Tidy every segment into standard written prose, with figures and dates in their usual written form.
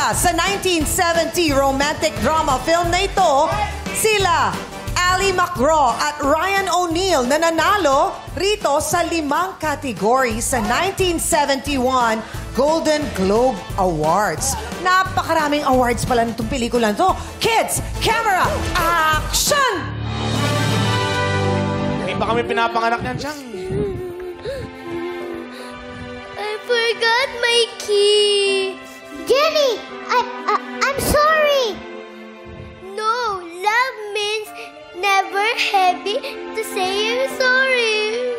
bida sa 1970 romantic drama film na ito, sila Ali MacGraw at Ryan O'Neal na nanalo rito sa 5 category sa 1971 Golden Globe Awards. Napakaraming awards pala nitong pelikula to. Kids, camera, action! Hindi pa kami pinapanganak niyan, Chang. I forgot my key. Jenny, I'm sorry. No, love means never happy to say I'm sorry.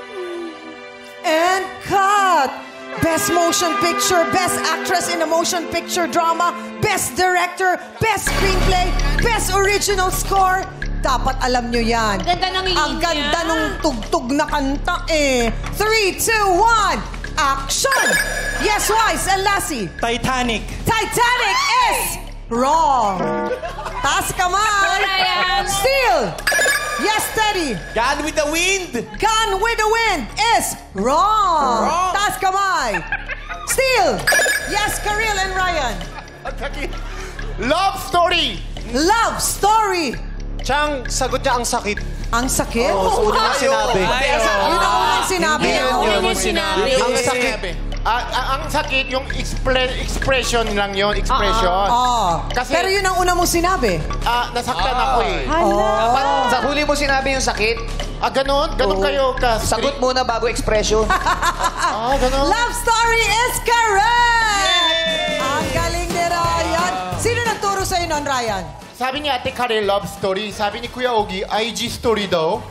And cut! Best Motion Picture, Best Actress in a Motion Picture Drama, Best Director, Best Screenplay, Best Original Score. Dapat alam nyo yan. Ganda ng Ang ganda ng tugtog na kanta eh. 3, 2, 1, action! Yes, Wise and Lassie. Titanic. Titanic is wrong. Taas kamay. Still. Yes, Teddy. Gone with the Wind. Gone with the Wind is wrong. Taas kamay. Still. Yes, Karil and Ryan. Love Story. Love Story. Chang, sagot niya ang sakit. Ang sakit? Oo, una na sinabi. Yun ang unang sinabi. Ang sakit. Ang sakit, yung expression lang yun. Expression. Kasi, Pero yun ang una mong sinabi. nasaktan ako eh. Dapat sa huli mo sinabi yung sakit. Ganon? Ganon kayo ka. Sagot muna bago expression. Ganon. Love Story is correct! Ang galing ni Ryan. Sino nagturo sa'yo nun, Ryan? Sabi ni Ate Karel, love story. Sabi ni Kuya Ogie, IG story daw.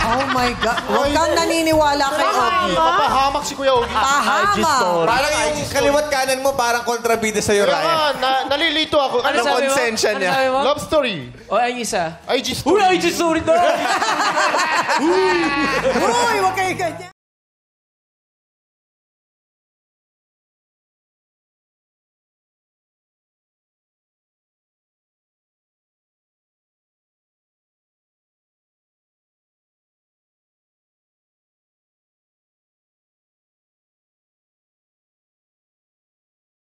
Oh my God. Huwag kang naniniwala kay Ogie. Papahamak si Kuya Ogie. Pahamak. Parang yung kaliwat kanan mo, parang kontrabida sa'yo, Ryan. Nalilito ako. Anong konsensya niya? Love story. O, ay isa. IG story. Uy, ay, sorry daw. Uy, huwag